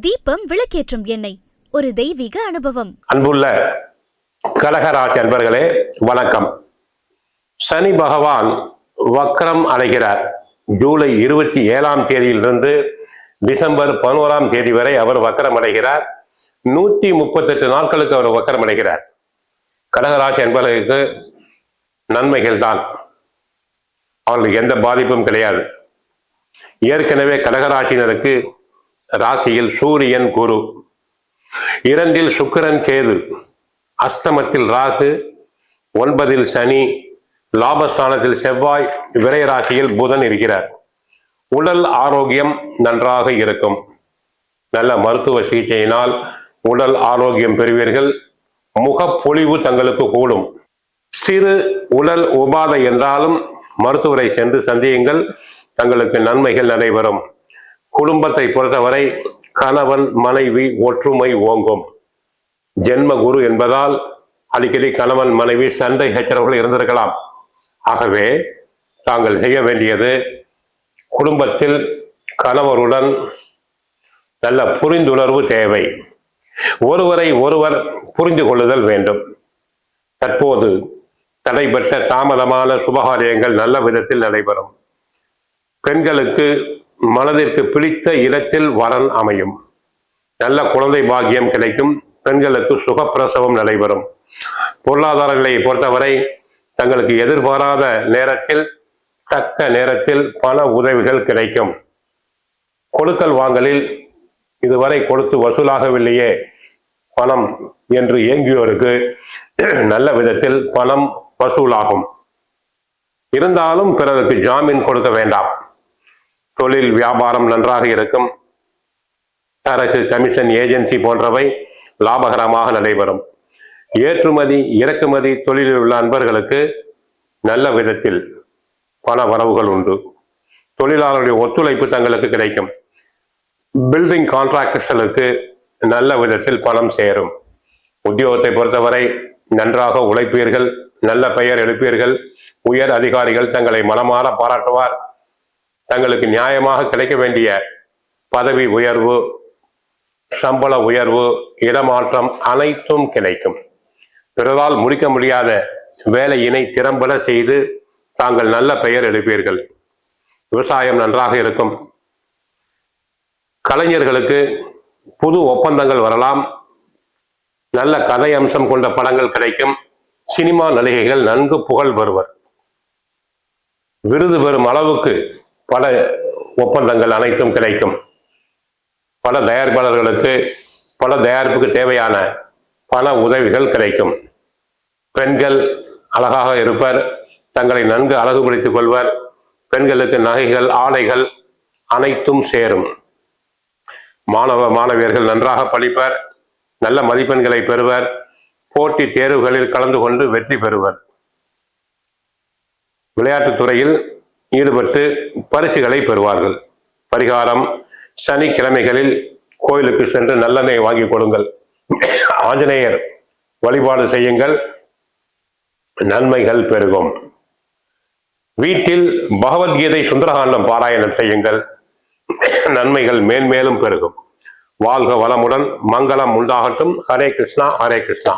தீபம் விளக்கேற்றும் எண்ணெய், ஒரு தெய்வீக அனுபவம். அன்புள்ள கடகராசி அன்பர்களே, வணக்கம். சனி பகவான் வக்ரம் அடைகிறார். ஜூலை 27ஆம் தேதியிலிருந்து டிசம்பர் 11ஆம் தேதி வரை அவர் வக்ரம் அடைகிறார். 138 நாட்களுக்கு அவர் வக்ரம் அடைகிறார். கடகராசி அன்பர்களுக்கு நன்மைகள் தான், அவர்களுக்கு எந்த பாதிப்பும் கிடையாது. ஏற்கனவே கடகராசினருக்கு ராசியில் சூரியன், குரு, 2இல் சுக்கிரன், கேது, அஷ்டமத்தில் ராகு, 9இல் சனி, லாபஸ்தானத்தில் செவ்வாய், விரை ராசியில் புதன் இருக்கிறார். உடல் ஆரோக்கியம் நன்றாக இருக்கும். நல்ல மருத்துவ சிகிச்சையினால் உடல் ஆரோக்கியம் பெறுவீர்கள். முகப்பொலிவு தங்களுக்கு கூடும். சிறு உடல் உபாதை என்றாலும் மருத்துவரை சென்று சந்தியுங்கள், தங்களுக்கு நன்மைகள் நடைபெறும். குடும்பத்தை பொறுத்தவரை கணவன் மனைவி ஒற்றுமை ஓங்கும். ஜென்ம குரு என்பதால் அடிக்கடி கணவன் மனைவி சண்டை சச்சரவுகள் இருந்திருக்கலாம். ஆகவே தாங்கள் செய்ய வேண்டியது, குடும்பத்தில் கணவருடன் நல்ல புரிந்துணர்வு தேவை. ஒருவரை ஒருவர் புரிந்து கொள்ளுதல் வேண்டும். தற்போது தடைபெற்ற தாமதமான சுபகாரியங்கள் நல்ல விதத்தில் நடைபெறும். பெண்களுக்கு மனதிற்கு பிடித்த இடத்தில் வரன் அமையும். நல்ல குழந்தை பாக்கியம் கிடைக்கும். பெண்களுக்கு சுகப்பிரசவம் நடைபெறும். பொருளாதார நிலையை பொறுத்தவரை தங்களுக்கு எதிர்பாராத நேரத்தில் தக்க நேரத்தில் பண உதவிகள் கிடைக்கும். கொடுக்கல் வாங்கலில் இதுவரை கொடுத்து வசூலாகவில்லையே பணம் என்று ஏங்கியோருக்கு நல்ல விதத்தில் பணம் வசூலாகும். இருந்தாலும் பிறருக்கு ஜாமீன் கொடுக்க வேண்டாம். தொழில் வியாபாரம் நன்றாக இருக்கும். தரகு, கமிஷன், ஏஜென்சி போன்றவை லாபகரமாக நடைபெறும். ஏற்றுமதி இறக்குமதி தொழிலில் உள்ள அன்பர்களுக்கு நல்ல விதத்தில் பண வரவுகள் உண்டு. தொழிலாளருடைய ஒத்துழைப்பு தங்களுக்கு கிடைக்கும். பில்டிங் கான்ட்ராக்டர்களுக்கு நல்ல விதத்தில் பணம் சேரும். உத்தியோகத்தை பொறுத்தவரை நன்றாக உழைப்பீர்கள், நல்ல பெயர் எடுப்பீர்கள். உயர் அதிகாரிகள் தங்களை மனமாற பாராட்டுவார். தங்களுக்கு நியாயமாக கிடைக்க வேண்டிய பதவி உயர்வு, சம்பள உயர்வு, இடமாற்றம் அனைத்தும் கிடைக்கும். பிறரால் முடிக்க முடியாத வேலையினை திறம்பட செய்து தாங்கள் நல்ல பெயர் எடுப்பீர்கள். விவசாயம் நன்றாக இருக்கும். கலைஞர்களுக்கு புது ஒப்பந்தங்கள் வரலாம். நல்ல கதை அம்சம் கொண்ட படங்கள் கிடைக்கும். சினிமா நடிகைகள் நன்கு புகழ் பெறுவர். விருது பெறும் அளவுக்கு பல ஒப்பந்தங்கள் அனைத்தும் கிடைக்கும். பல தயாரிப்பாளர்களுக்கு பல தயாரிப்புக்கு தேவையான பல உதவிகள் கிடைக்கும். பெண்கள் அழகாக இருப்பர். தங்களை நன்கு அழகுபடுத்திக் கொள்வர். பெண்களுக்கு நகைகள், ஆடைகள் அனைத்தும் சேரும். மாணவியர்கள் நன்றாக படிப்பர். நல்ல மதிப்பெண்களை பெறுவர். போட்டி தேர்வுகளில் கலந்து கொண்டு வெற்றி பெறுவர். விளையாட்டுத் துறையில் ஈடுபட்டு பரிசுகளை பெறுவார்கள். பரிகாரம்: சனிக்கிழமைகளில் கோயிலுக்கு சென்று நல்லெண்ணெய் வாங்கி கொடுங்கள். ஆஞ்சநேயர் வழிபாடு செய்யுங்கள், நன்மைகள் பெருகும். வீட்டில் பகவத்கீதை சுந்தரகாண்டம் பாராயணம் செய்யுங்கள், நன்மைகள் மேன்மேலும் பெருகும். வாழ்க வளமுடன், மங்களம் உண்டாகட்டும். ஹரே கிருஷ்ணா, ஹரே கிருஷ்ணா.